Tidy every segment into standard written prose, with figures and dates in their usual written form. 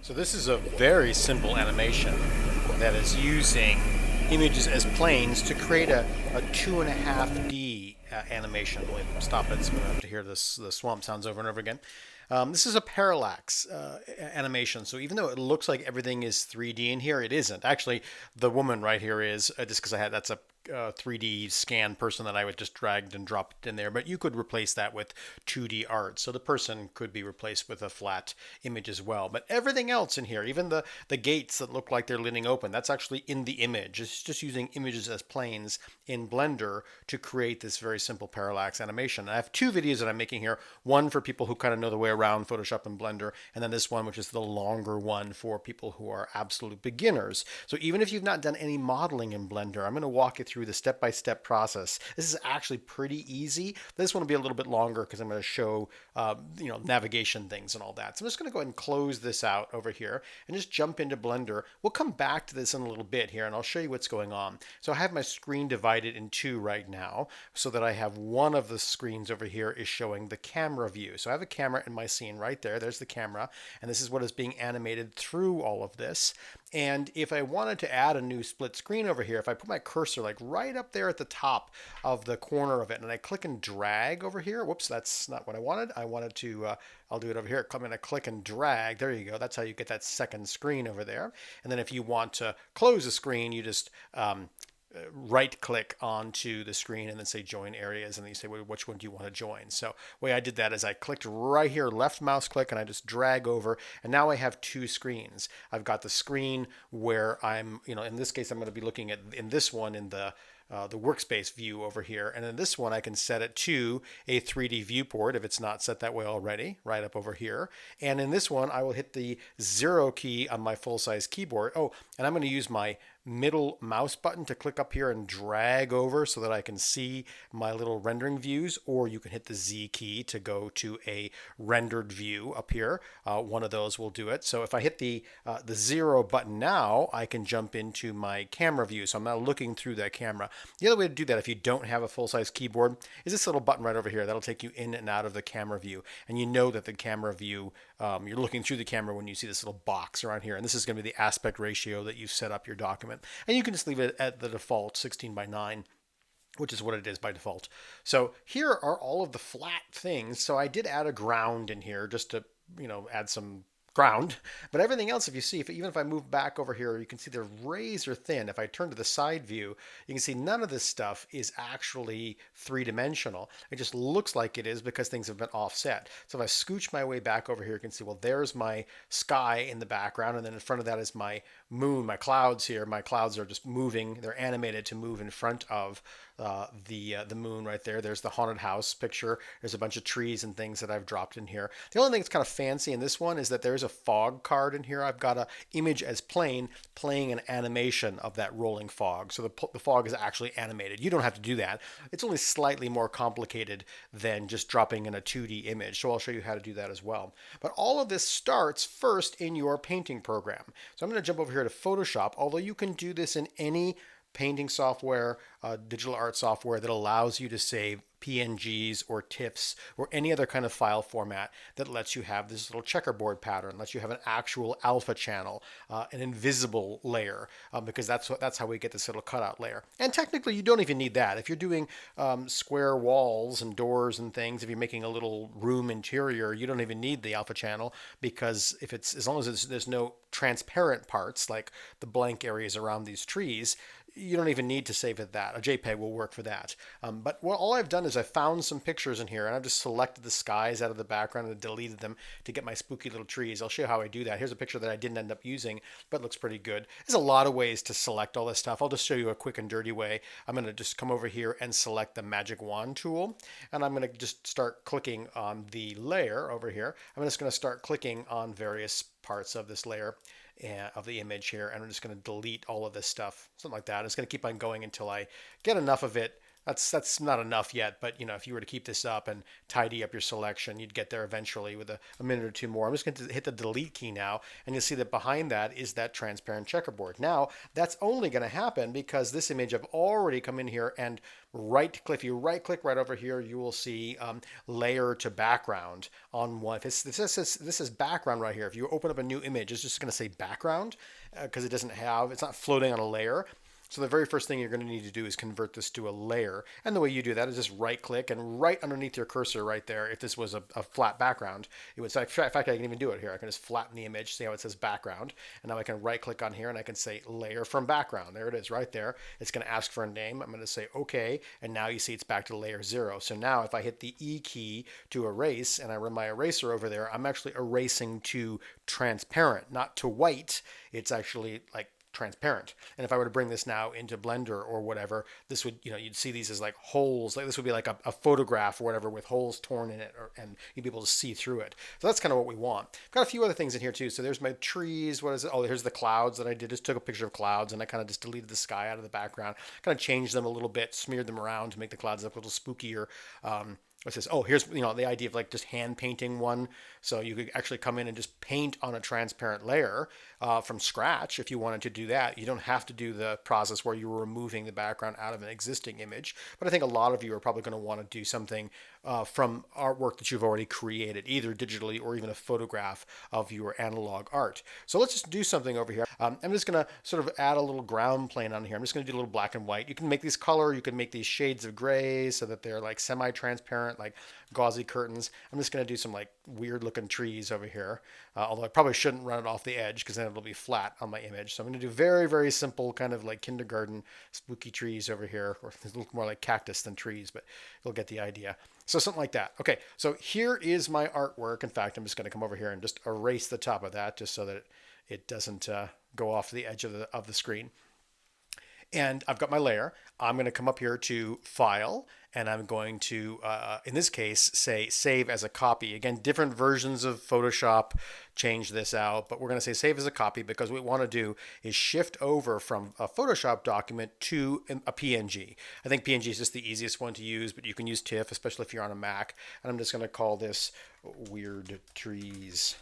So this is a very simple animation that is using images as planes to create a 2.5D animation. Let me stop it so we don't have to hear the swamp sounds over and over again. This is a parallax animation. So even though it looks like everything is 3D in here, it isn't. Actually, the woman right here is, just because that's a 3D scan person that I would just dragged and dropped in there, but you could replace that with 2D art. So the person could be replaced with a flat image as well. But everything else in here, even the gates that look like they're leaning open, that's actually in the image. It's just using images as planes in Blender to create this very simple parallax animation. And I have two videos that I'm making here, one for people who kind of know the way around Photoshop and Blender, and then this one, which is the longer one for people who are absolute beginners. So even if you've not done any modeling in Blender, I'm going to walk you through the step-by-step process. This is actually pretty easy. This one will be a little bit longer because I'm going to show navigation things and all that. So I'm just going to go ahead and close this out over here and just jump into Blender. We'll come back to this in a little bit here and I'll show you what's going on. So I have my screen divided in two right now so that I have one of the screens over here is showing the camera view. So I have a camera in my scene right there. There's the camera, and this is what is being animated through all of this. And if I wanted to add a new split screen over here, if I put my cursor like right up there at the top of the corner of it and I click and drag over here, whoops, that's not what I wanted. I wanted to, I'll do it over here. I'm going to click and drag. There you go. That's how you get that second screen over there. And then if you want to close the screen, you just right click onto the screen and then say join areas, and then you say, well, which one do you want to join? So the way I did that is I clicked right here, left mouse click, and I just drag over, and now I have two screens. I've got the screen where I'm, in this case I'm going to be looking at, in this one, in the workspace view over here. And in this one, I can set it to a 3D viewport if it's not set that way already, right up over here. And in this one, I will hit the 0 key on my full-size keyboard. Oh, and I'm going to use my middle mouse button to click up here and drag over so that I can see my little rendering views, or you can hit the Z key to go to a rendered view up here. One of those will do it. So if I hit the 0 button now, I can jump into my camera view. So I'm now looking through that camera. The other way to do that, if you don't have a full-size keyboard, is this little button right over here. That'll take you in and out of the camera view. And you know that the camera view, you're looking through the camera when you see this little box around here. And this is going to be the aspect ratio that you've set up your document. And you can just leave it at the default 16:9, which is what it is by default. So here are all of the flat things. So I did add a ground in here just to, add some ground, but everything else, if you see, even if I move back over here, you can see they're razor thin. If I turn to the side view, you can see none of this stuff is actually three-dimensional. It just looks like it is because things have been offset. So if I scooch my way back over here, you can see, well, there's my sky in the background, and then in front of that is my moon, my clouds here. My clouds are just moving. They're animated to move in front of the moon right there. There's the haunted house picture. There's a bunch of trees and things that I've dropped in here. The only thing that's kind of fancy in this one is that there's a fog card in here. I've got a image as plane playing an animation of that rolling fog. So the fog is actually animated. You don't have to do that. It's only slightly more complicated than just dropping in a 2D image. So I'll show you how to do that as well. But all of this starts first in your painting program. So I'm going to jump over here to Photoshop, although you can do this in any painting software, digital art software that allows you to save PNGs or TIFFs or any other kind of file format that lets you have this little checkerboard pattern, lets you have an actual alpha channel, an invisible layer, because that's how we get this little cutout layer. And technically, you don't even need that. If you're doing square walls and doors and things, if you're making a little room interior, you don't even need the alpha channel, because if it's, as long as there's no transparent parts like the blank areas around these trees, you don't even need to save it that. A JPEG will work for that. But all I've done is I found some pictures in here, and I've just selected the skies out of the background and deleted them to get my spooky little trees. I'll show you how I do that. Here's a picture that I didn't end up using, but looks pretty good. There's a lot of ways to select all this stuff. I'll just show you a quick and dirty way. I'm going to just come over here and select the magic wand tool, and I'm going to just start clicking on the layer over here. I'm just going to start clicking on various parts of this layer of the image here, and I'm just going to delete all of this stuff, something like that. It's going to keep on going until I get enough of it That's not enough yet, but if you were to keep this up and tidy up your selection, you'd get there eventually with a minute or two more. I'm just going to hit the delete key now, and you'll see that behind that is that transparent checkerboard. Now, that's only going to happen because this image I've already come in here and right click. If you right click right over here, you will see layer to background on one. This is background right here. If you open up a new image, it's just going to say background because it's not floating on a layer. So the very first thing you're going to need to do is convert this to a layer. And the way you do that is just right click and right underneath your cursor right there, if this was a flat background, it would say, in fact, I can even do it here. I can just flatten the image, see how it says background. And now I can right click on here and I can say layer from background. There it is right there. It's going to ask for a name. I'm going to say okay. And now you see it's back to layer 0. So now if I hit the E key to erase and I run my eraser over there, I'm actually erasing to transparent, not to white. It's actually like transparent. And if I were to bring this now into Blender or whatever, this would, you'd see these as like holes. Like this would be like a photograph or whatever with holes torn in it, and you'd be able to see through it. So that's kind of what we want. Got a few other things in here too. So there's my trees. What is it? Oh, here's the clouds that I did. Just took a picture of clouds and I kind of just deleted the sky out of the background. Kind of changed them a little bit, smeared them around to make the clouds look a little spookier. What's this? Oh, here's the idea of like just hand painting one. So you could actually come in and just paint on a transparent layer from scratch if you wanted to do that. You don't have to do the process where you're removing the background out of an existing image. But I think a lot of you are probably going to want to do something from artwork that you've already created, either digitally or even a photograph of your analog art. So let's just do something over here. I'm just going to sort of add a little ground plane on here. I'm just going to do a little black and white. You can make these color. You can make these shades of gray so that they're like semi-transparent, like gauzy curtains. I'm just going to do some like weird looking trees over here. Although I probably shouldn't run it off the edge because then it'll be flat on my image. So I'm going to do very, very simple kind of like kindergarten spooky trees over here, or they look more like cactus than trees, but you'll get the idea. So something like that. Okay, so here is my artwork. In fact, I'm just going to come over here and just erase the top of that just so that it doesn't go off the edge of the screen. And I've got my layer. I'm going to come up here to File, and I'm going to, in this case, say Save as a Copy. Again, different versions of Photoshop change this out, but we're going to say Save as a Copy because what we want to do is shift over from a Photoshop document to a PNG. I think PNG is just the easiest one to use, but you can use TIFF, especially if you're on a Mac. And I'm just going to call this Weird Trees.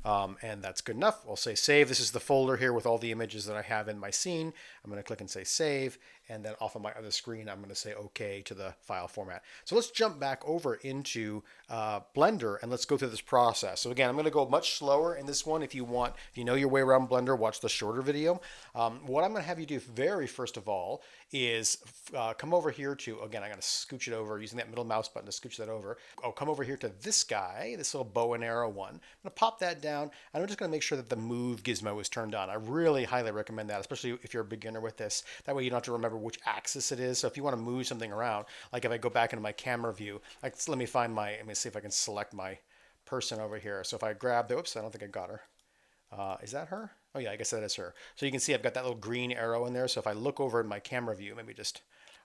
And that's good enough. I'll say save. This is the folder here with all the images that I have in my scene. I'm going to click and say save. And then off of my other screen, I'm going to say OK to the file format. So let's jump back over into Blender and let's go through this process. So again, I'm going to go much slower in this one. If you know your way around Blender, watch the shorter video. What I'm going to have you do very first of all is come over here to, again, I'm going to scooch it over using that middle mouse button to scooch that over. I'll come over here to this guy, this little bow and arrow one. I'm going to pop that down, and I'm just going to make sure that the move gizmo is turned on. I really highly recommend that, especially if you're a beginner with this. That way you don't have to remember which axis it is. So if you want to move something around, like if I go back into my camera view, like let me see if I can select my person over here. So if I grab the, oops, I don't think I got her. Is that her? Oh yeah, I guess that is her. So you can see I've got that little green arrow in there. So if I look over in my camera view, maybe just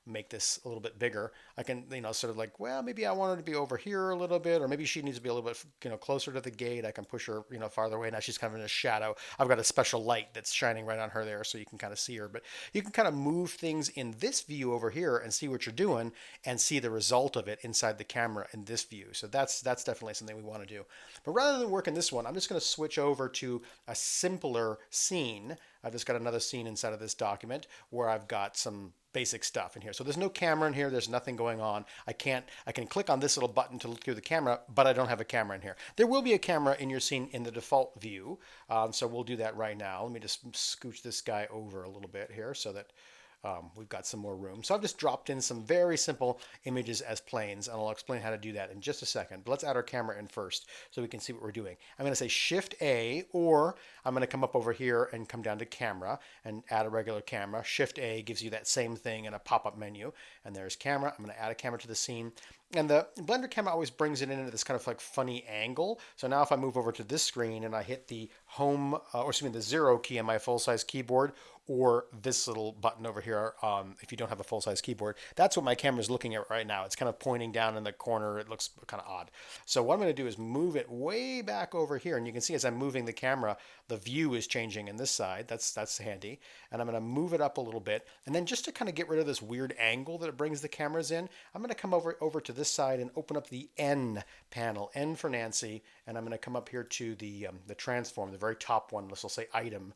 make this a little bit bigger, I can, sort of like, well, maybe I want her to be over here a little bit, or maybe she needs to be a little bit, closer to the gate. I can push her, farther away. Now she's kind of in a shadow. I've got a special light that's shining right on her there so you can kind of see her, but you can kind of move things in this view over here and see what you're doing and see the result of it inside the camera in this view. So that's definitely something we want to do. But rather than work in this one, I'm just going to switch over to a simpler scene. I've just got another scene inside of this document where I've got some basic stuff in here. So there's no camera in here. There's nothing going on. I can click on this little button to look through the camera, but I don't have a camera in here. There will be a camera in your scene in the default view. So we'll do that right now. Let me just scooch this guy over a little bit here so that we've got some more room. So I've just dropped in some very simple images as planes, and I'll explain how to do that in just a second. But let's add our camera in first so we can see what we're doing. I'm going to say Shift A, or I'm going to come up over here and come down to camera and add a regular camera. Shift A gives you that same thing in a pop-up menu. And there's camera. I'm going to add a camera to the scene. And the Blender camera always brings it in at this kind of like funny angle. So now if I move over to this screen and I hit the home, the 0 key on my full-size keyboard, or this little button over here if you don't have a full-size keyboard. That's what my camera is looking at right now. It's kind of pointing down in the corner. It looks kind of odd. So what I'm going to do is move it way back over here, and you can see as I'm moving the camera, the view is changing in this side. That's handy. And I'm going to move it up a little bit, and then just to kind of get rid of this weird angle that it brings the cameras in, I'm going to come over to this side and open up the N panel, N for Nancy, and I'm going to come up here to the transform, the very top one. This will say item,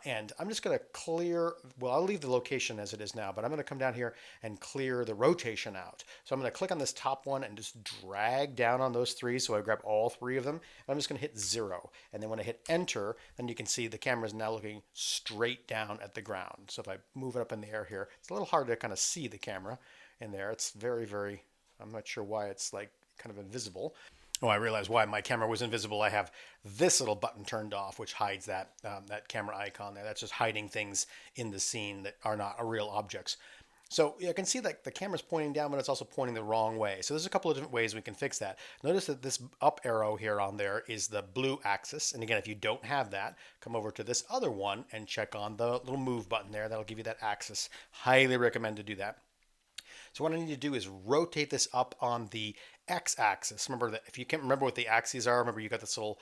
and I'm just going to clear. Well, I'll leave the location as it is now, but I'm going to come down here and clear the rotation out. So I'm going to click on this top one and just drag down on those three. So I grab all three of them, and I'm just going to hit 0. And then when I hit enter, then you can see the camera is now looking straight down at the ground. So if I move it up in the air here, it's a little hard to kind of see the camera in there. It's very, very, I'm not sure why it's like kind of invisible. Oh, I realized why my camera was invisible. I have this little button turned off, which hides that camera icon there. That's just hiding things in the scene that are not real objects. So you can see that the camera's pointing down, but it's also pointing the wrong way. So there's a couple of different ways we can fix that. Notice that this up arrow here on there is the blue axis. And again, if you don't have that, come over to this other one and check on the little move button there. That'll give you that axis. Highly recommend to do that. So what I need to do is rotate this up on the x-axis. Remember that if you can't remember what the axes are, remember you got this little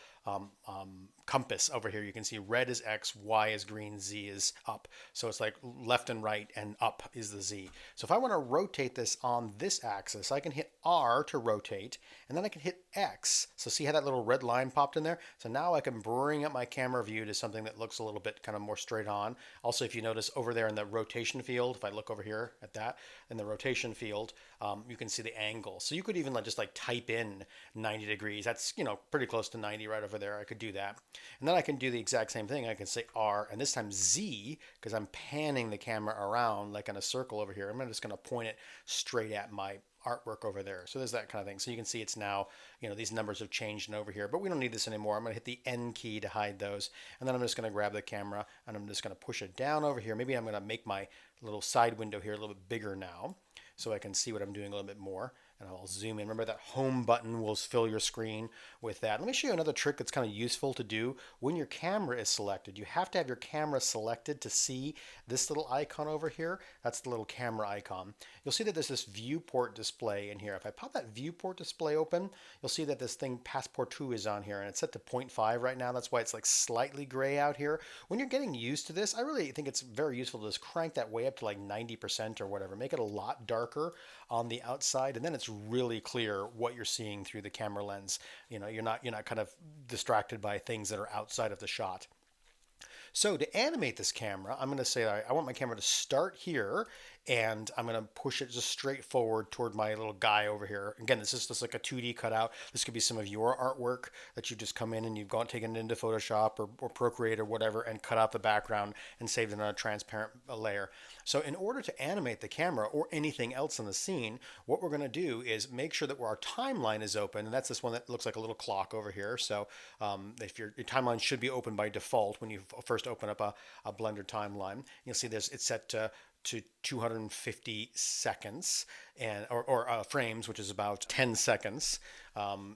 compass over here. You can see red is X, Y is green, Z is up. So it's like left and right, and up is the Z. So if I want to rotate this on this axis, I can hit R to rotate, and then I can hit X. So see how that little red line popped in there? So now I can bring up my camera view to something that looks a little bit kind of more straight on. Also, if you notice over there in the rotation field, if I look over here at that, in the rotation field, you can see the angle. So you could even just like type in 90 degrees. That's, pretty close to 90 right over there. I could do that. And then I can do the exact same thing. I can say R and this time Z, because I'm panning the camera around like in a circle over here. I'm just going to point it straight at my artwork over there. So there's that kind of thing. So you can see it's now, these numbers have changed over here, but we don't need this anymore. I'm going to hit the N key to hide those. And then I'm just going to grab the camera and I'm just going to push it down over here. Maybe I'm going to make my little side window here a little bit bigger now, so I can see what I'm doing a little bit more. And I'll zoom in. Remember that home button will fill your screen with that. Let me show you another trick that's kind of useful to do when your camera is selected. You have to have your camera selected to see this little icon over here. That's the little camera icon. You'll see that there's this viewport display in here. If I pop that viewport display open, you'll see that this thing Passport 2 is on here, and it's set to 0.5 right now. That's why it's like slightly gray out here. When you're getting used to this, I really think it's very useful to just crank that way up to like 90% or whatever. Make it a lot darker on the outside, and then it's really clear what you're seeing through the camera lens. You're not kind of distracted by things that are outside of the shot. So to animate this camera, I'm going to say I want my camera to start here, and I'm going to push it just straight forward toward my little guy over here. Again, this is just like a 2D cutout. This could be some of your artwork that you just come in and you've taken it into Photoshop or Procreate or whatever and cut out the background and saved it on a transparent layer. So in order to animate the camera or anything else in the scene, what we're going to do is make sure that our timeline is open, and that's this one that looks like a little clock over here. So if your timeline should be open by default when you first open up a Blender timeline. You'll see it's set to 250 seconds or frames, which is about 10 seconds.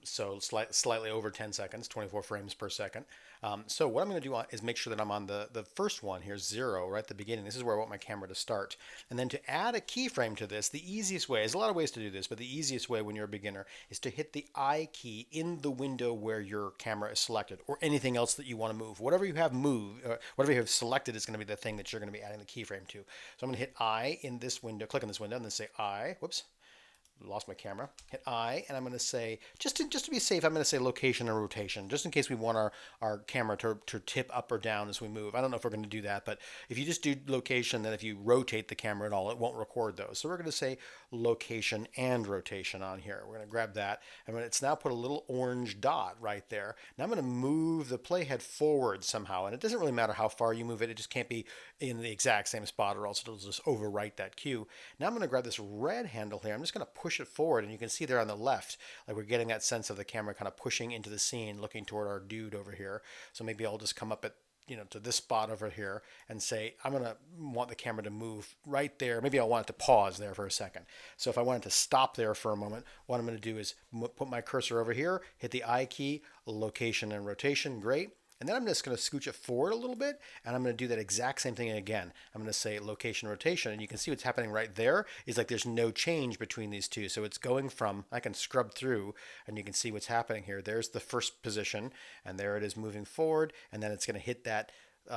So slightly over 10 seconds, 24 frames per second. So what I'm going to do is make sure that I'm on the first one here, 0, right at the beginning. This is where I want my camera to start. And then to add a keyframe to this, the easiest way, there's a lot of ways to do this, but the easiest way when you're a beginner is to hit the I key in the window where your camera is selected, or anything else that you want to move. Whatever you have whatever you have selected is going to be the thing that you're going to be adding the keyframe to. So I'm going to hit I in this window, click on this window, and then say I, whoops, lost my camera, hit I, and I'm going to say, just to be safe, I'm going to say location and rotation, just in case we want our camera to tip up or down as we move. I don't know if we're going to do that, but if you just do location, then if you rotate the camera at all, it won't record those. So we're going to say location and rotation on here. We're going to grab that, and it's now put a little orange dot right there. Now I'm going to move the playhead forward somehow, and it doesn't really matter how far you move it. It just can't be in the exact same spot, or else it'll just overwrite that cue. Now I'm going to grab this red handle here. I'm just going to push it forward, and you can see there on the left, like we're getting that sense of the camera kind of pushing into the scene, looking toward our dude over here. So maybe I'll just come up at to this spot over here and say, I'm going to want the camera to move right there. Maybe I want it to pause there for a second. So if I wanted to stop there for a moment, what I'm going to do is put my cursor over here, hit the I key, location and rotation, great. And then I'm just going to scooch it forward a little bit, and I'm going to do that exact same thing again. I'm going to say location rotation, and you can see what's happening right there is like there's no change between these two. So it's going from, I can scrub through, and you can see what's happening here. There's the first position, and there it is moving forward, and then it's going to hit that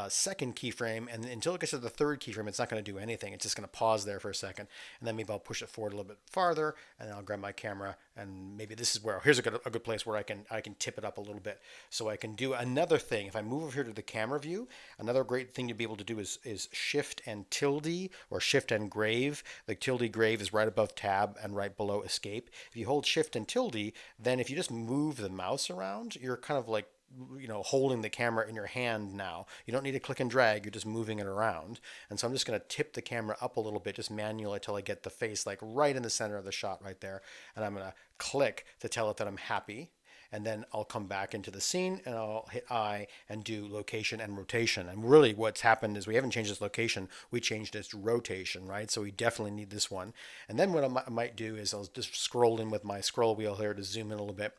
second keyframe, and until it gets to the third keyframe, it's not going to do anything. It's just going to pause there for a second, and then maybe I'll push it forward a little bit farther, and then I'll grab my camera, and maybe this is where here's a good place where I can tip it up a little bit, so I can do another thing. If I move over here to the camera view, another great thing to be able to do is shift and tilde or shift and grave. The tilde grave is right above tab and right below escape. If you hold shift and tilde, then if you just move the mouse around, you're kind of like holding the camera in your hand now. You don't need to click and drag, you're just moving it around. And so I'm just going to tip the camera up a little bit, just manually, until I get the face like right in the center of the shot right there. And I'm going to click to tell it that I'm happy. And then I'll come back into the scene and I'll hit I and do location and rotation. And really what's happened is we haven't changed its location, we changed its rotation, right? So we definitely need this one. And then what I might do is I'll just scroll in with my scroll wheel here to zoom in a little bit.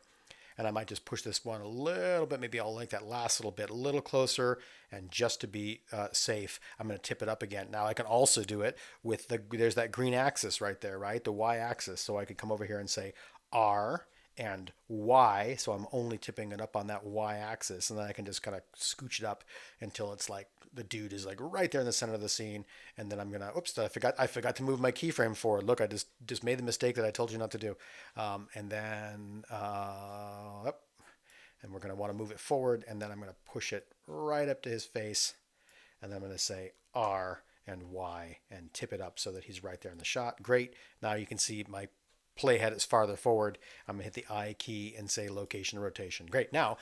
And I might just push this one a little bit. Maybe I'll like that last little bit a little closer. And just to be safe, I'm going to tip it up again. Now I can also do it with there's that green axis right there, right? The Y axis. So I could come over here and say R and Y. So I'm only tipping it up on that Y axis. And then I can just kind of scooch it up until it's like the dude is like right there in the center of the scene. And then I'm going to, oops, I forgot to move my keyframe forward. Look, I just made the mistake that I told you not to do. And then, and we're going to want to move it forward. And then I'm going to push it right up to his face. And then I'm going to say R and Y and tip it up so that he's right there in the shot. Great. Now you can see my playhead is farther forward. I'm going to hit the I key and say location rotation. Great. Now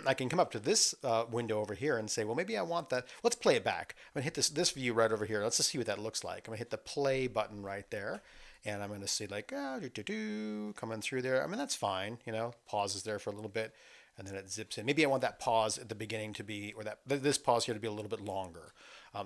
I can come up to this window over here and say, well, maybe I want that. Let's play it back. I'm going to hit this view right over here. Let's just see what that looks like. I'm going to hit the play button right there. And I'm going to see like, coming through there. I mean, that's fine. Pauses there for a little bit. And then it zips in. Maybe I want that pause at the beginning to be, or this pause here to be a little bit longer.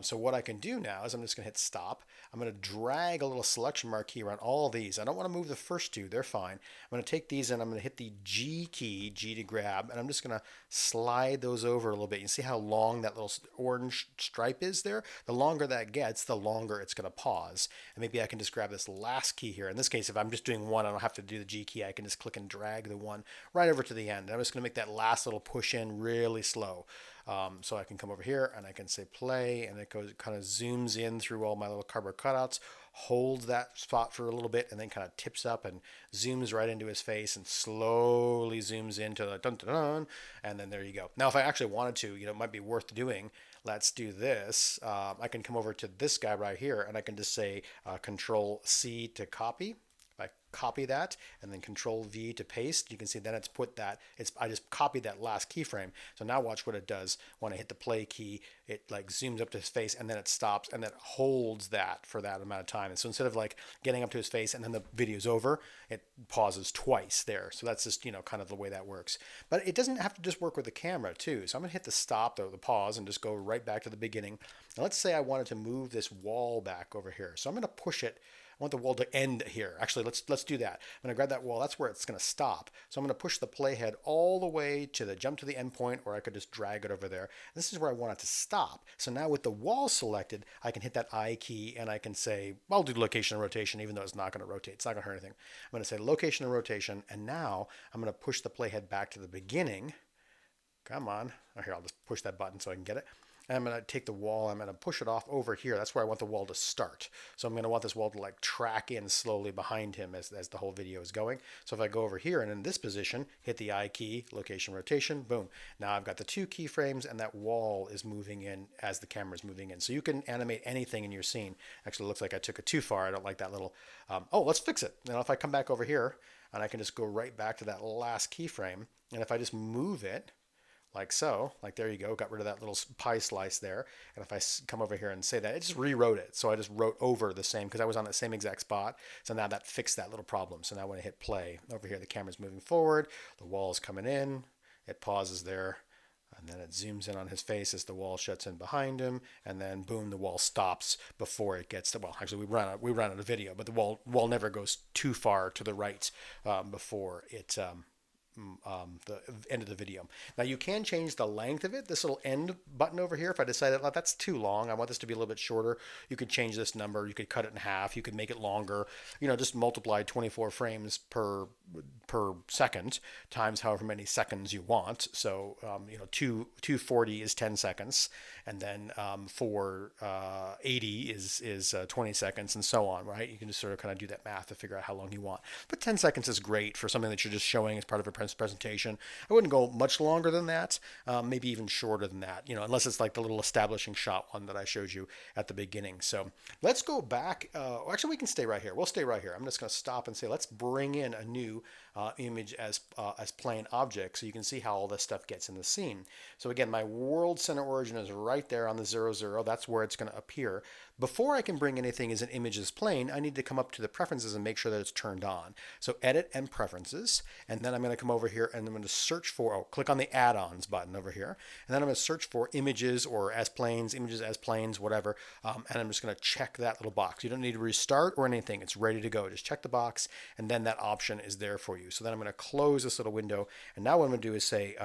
So what I can do now is I'm just going to hit stop. I'm going to drag a little selection marquee around all these. I don't want to move the first two. They're fine. I'm going to take these and I'm going to hit the G key, G to grab, and I'm just going to slide those over a little bit. You see how long that little orange stripe is there? The longer that gets, the longer it's going to pause. And maybe I can just grab this last key here. In this case, if I'm just doing one, I don't have to do the G key. I can just click and drag the one right over to the end. And I'm just going to make that last little push in really slow. So I can come over here and I can say play, and it kind of zooms in through all my little cardboard cutouts, holds that spot for a little bit, and then kind of tips up and zooms right into his face and slowly zooms into the dun dun dun, and then there you go. Now if I actually wanted to, it might be worth doing. Let's do this. I can come over to this guy right here and I can just say Control C to copy. I copy that and then Control V to paste. You can see then it's put that. I just copied that last keyframe. So now watch what it does. When I hit the play key, it like zooms up to his face and then it stops and then it holds that for that amount of time. And so instead of like getting up to his face and then the video's over, it pauses twice there. So that's just kind of the way that works. But it doesn't have to just work with the camera too. So I'm gonna hit the stop or the pause and just go right back to the beginning. Now let's say I wanted to move this wall back over here. So I'm gonna push it. I want the wall to end here. Actually, let's do that. I'm going to grab that wall. That's where it's going to stop. So I'm going to push the playhead all the way to the jump to the end point, or I could just drag it over there. This is where I want it to stop. So now with the wall selected, I can hit that I key and I can say, well, I'll do location and rotation, even though it's not going to rotate. It's not going to hurt anything. I'm going to say location and rotation, and now I'm going to push the playhead back to the beginning. Come on. Oh, here, I'll just push that button so I can get it. And I'm going to take the wall, I'm going to push it off over here. That's where I want the wall to start. So I'm going to want this wall to like track in slowly behind him as the whole video is going. So if I go over here and in this position, hit the I key, location, rotation, boom. Now I've got the two keyframes and that wall is moving in as the camera is moving in. So you can animate anything in your scene. Actually, it looks like I took it too far. I don't like that little, let's fix it. Now if I come back over here and I can just go right back to that last keyframe, and if I just move it, like so, like there you go, got rid of that little pie slice there. And if I come over here and say that, it just rewrote it. So I just wrote over the same, because I was on that same exact spot. So now that fixed that little problem. So now when I hit play, over here the camera's moving forward, the wall's coming in, it pauses there, and then it zooms in on his face as the wall shuts in behind him, and then boom, the wall stops before it gets to, well, actually we run out of video, but the wall never goes too far to the right before it the end of the video. Now you can change the length of it. This little end button over here, if I decided, oh, that's too long, I want this to be a little bit shorter, you could change this number. You could cut it in half. You could make it longer. Just multiply 24 frames per second times however many seconds you want. So 240 is 10 seconds, and then 480 is 20 seconds, and so on. Right? You can just sort of kind of do that math to figure out how long you want. But 10 seconds is great for something that you're just showing as part of a presentation. I wouldn't go much longer than that. Maybe even shorter than that. Unless it's like the little establishing shot one that I showed you at the beginning. So let's go back. Actually, we can stay right here. We'll stay right here. I'm just going to stop and say, let's bring in a new image as plane object, so you can see how all this stuff gets in the scene. So again, my world center origin is right there on the 0, 0. That's where it's going to appear. Before I can bring anything as an image as plane, I need to come up to the preferences and make sure that it's turned on. So edit and preferences, and then I'm going to come over here and I'm going to search for, click on the add-ons button over here, and then I'm going to search for images or as planes, images as planes, whatever, and I'm just going to check that little box. You don't need to restart or anything. It's ready to go. Just check the box, and then that option is there for you. So then I'm going to close this little window, and now what I'm going to do is say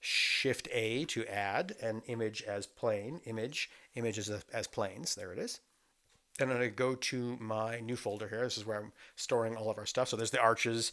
Shift A to add an image as plane, images as planes. There it is. Then I'm going to go to my new folder here. This is where I'm storing all of our stuff. So there's the arches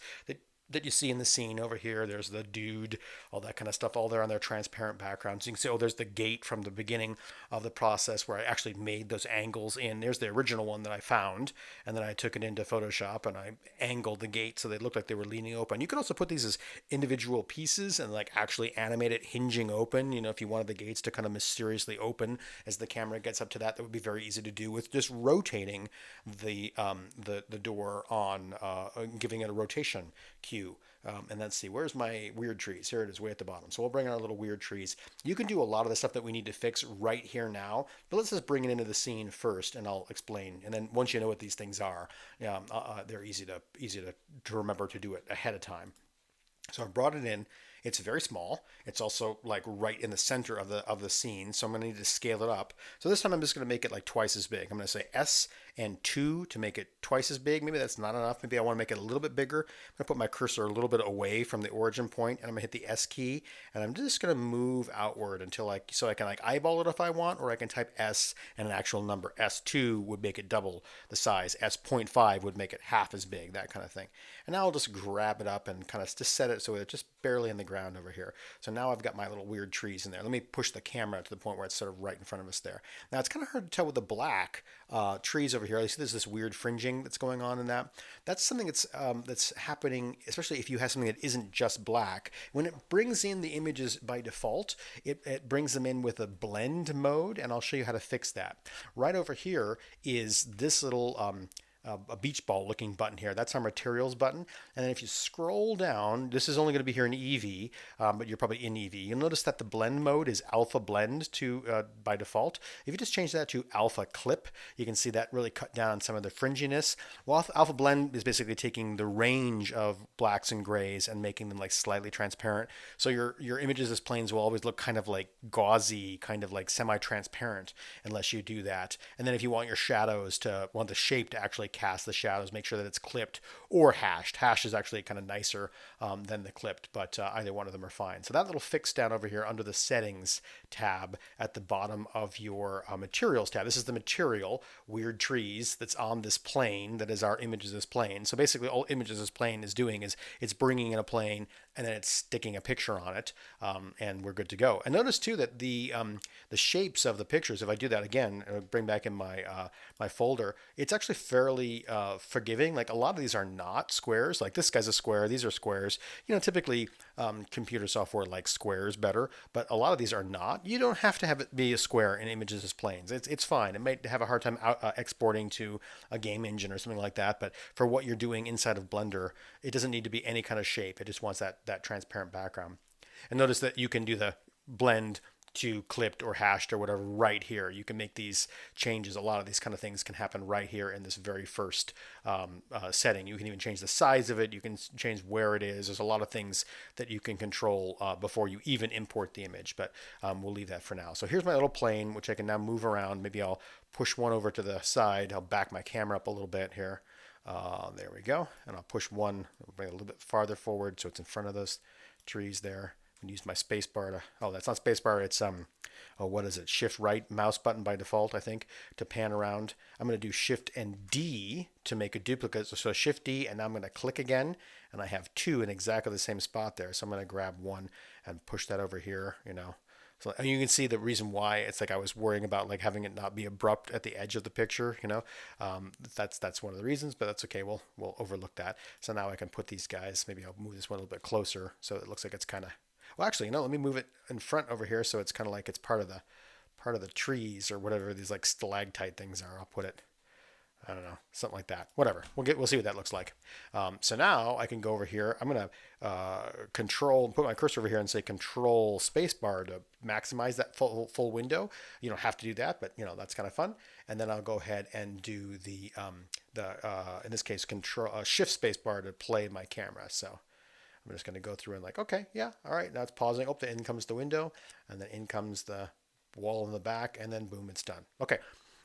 that you see in the scene over here. There's the dude, all that kind of stuff, all there on their transparent background. So you can see, there's the gate from the beginning of the process where I actually made those angles in. There's the original one that I found, and then I took it into Photoshop and I angled the gate so they looked like they were leaning open. You could also put these as individual pieces and like actually animate it hinging open. If you wanted the gates to kind of mysteriously open as the camera gets up to that would be very easy to do with just rotating the door on, giving it a rotation cue. And let's see, where's my weird trees? Here it is, way at the bottom. So we'll bring our little weird trees. You can do a lot of the stuff that we need to fix right here now, but let's just bring it into the scene first, and I'll explain. And then once you know what these things are, they're easy to remember to do it ahead of time. So I've brought it in. It's very small. It's also like right in the center of the scene. So I'm going to need to scale it up. So this time I'm just going to make it like twice as big. I'm going to say S and 2 to make it twice as big. Maybe that's not enough. Maybe I want to make it a little bit bigger. I'm going to put my cursor a little bit away from the origin point, and I'm going to hit the S key, and I'm just going to move outward until so I can like eyeball it if I want, or I can type S and an actual number. S2 would make it double the size. S.5 would make it half as big, that kind of thing. And now I'll just grab it up and kind of just set it so it's just barely in the ground over here. So now I've got my little weird trees in there. Let me push the camera to the point where it's sort of right in front of us there. Now it's kind of hard to tell with the black trees over here. You see there's this weird fringing that's going on in that. That's something that's happening, especially if you have something that isn't just black. When it brings in the images by default, it brings them in with a blend mode, and I'll show you how to fix that. Right over here is this little a beach ball looking button here. That's our materials button. And then if you scroll down, this is only going to be here in EV, but you're probably in EV. You'll notice that the blend mode is alpha blend by default. If you just change that to alpha clip, you can see that really cut down on some of the fringiness. Well, alpha blend is basically taking the range of blacks and grays and making them like slightly transparent. So your images as planes will always look kind of like gauzy, kind of like semi-transparent unless you do that. And then if you want your shadows want the shape to actually cast the shadows, make sure that it's clipped or hashed. Hash is actually kind of nicer than the clipped, but either one of them are fine. So that little fix down over here under the settings tab at the bottom of your materials tab. This is the material, weird trees, that's on this plane that is our images as plane. So basically all images as plane is doing is it's bringing in a plane and then it's sticking a picture on it, and we're good to go. And notice too that the shapes of the pictures, if I do that again, bring back in my my folder, it's actually fairly forgiving. Like a lot of these are not squares. Like this guy's a square. These are squares. Typically computer software likes squares better, but a lot of these are not. You don't have to have it be a square in images as planes. It's fine. It might have a hard time exporting to a game engine or something like that, but for what you're doing inside of Blender, it doesn't need to be any kind of shape. It just wants that transparent background. And notice that you can do the blend to clipped or hashed or whatever right here. You can make these changes. A lot of these kind of things can happen right here in this very first setting. You can even change the size of it. You can change where it is. There's a lot of things that you can control before you even import the image, but we'll leave that for now. So here's my little plane, which I can now move around. Maybe I'll push one over to the side. I'll back my camera up a little bit here. There we go. And I'll push one, bring it a little bit farther forward so it's in front of those trees there. And use my space bar to, oh, that's not space bar, it's oh, what is it? Shift right mouse button by default, I think, to pan around. I'm going to do Shift and D to make a duplicate. So Shift D, and now I'm going to click again, and I have two in exactly the same spot there. So I'm going to grab one and push that over here, you know. So, and you can see the reason why. It's like I was worrying about like having it not be abrupt at the edge of the picture, you know. That's one of the reasons, but that's okay. We'll overlook that. So now I can put these guys. Maybe I'll move this one a little bit closer so it looks like it's kind of. Well, actually, you know, let me move it in front over here so it's kind of like it's part of the trees or whatever these like stalactite things are. I'll put it. I don't know, something like that. Whatever. We'll see what that looks like. So now I can go over here. I'm gonna put my cursor over here and say Control Spacebar to maximize that full window. You don't have to do that, but you know that's kind of fun. And then I'll go ahead and do the in this case Control Shift Spacebar to play my camera. So I'm just going to go through and like, okay, yeah, all right, now it's pausing. Oh, in comes the window, and then in comes the wall in the back, and then boom, it's done. Okay,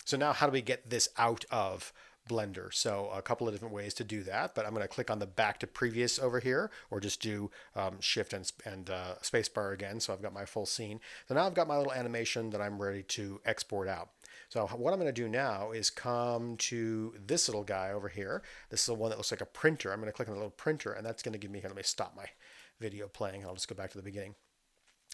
so now how do we get this out of Blender? So a couple of different ways to do that, but I'm going to click on the back to previous over here, or just do Shift and spacebar again, so I've got my full scene. So now I've got my little animation that I'm ready to export out. So what I'm going to do now is come to this little guy over here. This is the one that looks like a printer. I'm going to click on the little printer, and that's going to give me, let me stop my video playing. I'll just go back to the beginning.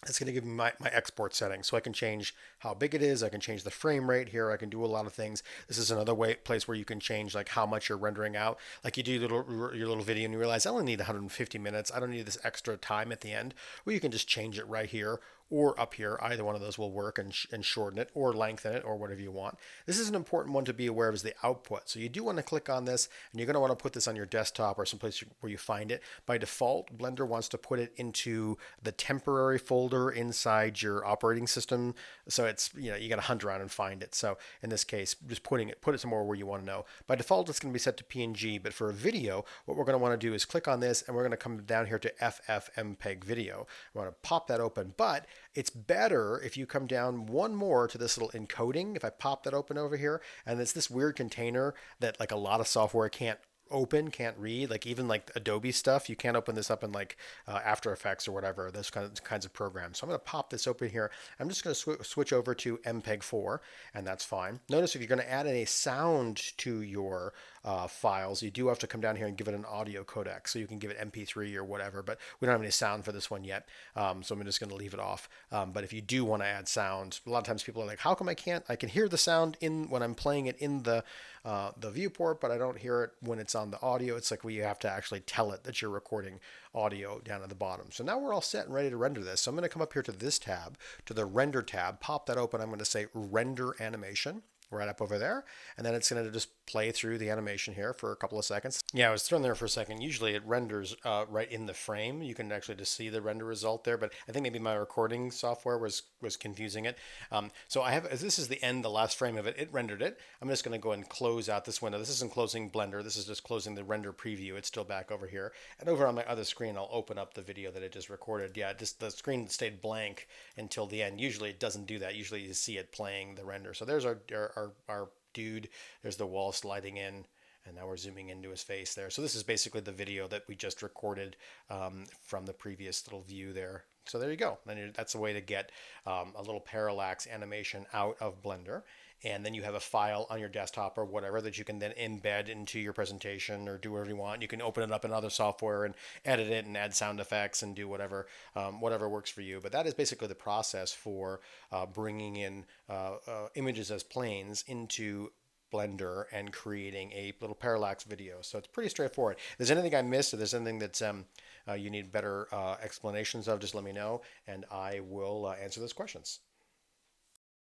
It's going to give me my export settings, so I can change how big it is. I can change the frame rate here. I can do a lot of things. This is another place where you can change like how much you're rendering out. Like you do your little video and you realize I only need 150 minutes. I don't need this extra time at the end. Well, you can just change it right here or up here. Either one of those will work, and shorten it or lengthen it or whatever you want. This is an important one to be aware of, is the output. So you do want to click on this, and you're going to want to put this on your desktop or someplace where you find it. By default, Blender wants to put it into the temporary folder inside your operating system. So it's, you know, you got to hunt around and find it. So in this case, just put it somewhere where you want to know. By default, it's going to be set to PNG, but for a video, what we're going to want to do is click on this, and we're going to come down here to FFmpeg video. We want to pop that open, but it's better if you come down one more to this little encoding. If I pop that open over here, and it's this weird container that like a lot of software can't can't read, like even like Adobe stuff, you can't open this up in like After Effects or whatever, those kinds of programs. So I'm going to pop this open here. I'm just going to switch over to MPEG 4, and that's fine. Notice if you're going to add any sound to your files, you do have to come down here and give it an audio codec. So you can give it MP3 or whatever, but we don't have any sound for this one yet. So I'm just going to leave it off. But if you do want to add sound, a lot of times people are like, how come I can't? I can hear the sound when I'm playing it in the viewport, but I don't hear it when it's on the audio. It's like you have to actually tell it that you're recording audio down at the bottom. So now we're all set and ready to render this. So I'm going to come up here to this tab, to the render tab, pop that open. I'm going to say render animation right up over there, and then it's going to just play through the animation here for a couple of seconds. Yeah, I was thrown there for a second. Usually it renders right in the frame. You can actually just see the render result there, but I think maybe my recording software was confusing it. So I have, this is the end, the last frame of it. It rendered it. I'm just going to go and close out this window. This isn't closing Blender. This is just closing the render preview. It's still back over here. And over on my other screen, I'll open up the video that it just recorded. Yeah, just the screen stayed blank until the end. Usually it doesn't do that. Usually you see it playing the render. So there's our dude. There's the wall sliding in, and now we're zooming into his face there. So this is basically the video that we just recorded from the previous little view there. So there you go. And that's a way to get a little parallax animation out of Blender. And then you have a file on your desktop or whatever that you can then embed into your presentation or do whatever you want. You can open it up in other software and edit it and add sound effects and do whatever works for you. But that is basically the process for bringing in images as planes into Blender and creating a little parallax video. So it's pretty straightforward. If there's anything I missed, or there's anything that you need better explanations of, just let me know, and I will answer those questions.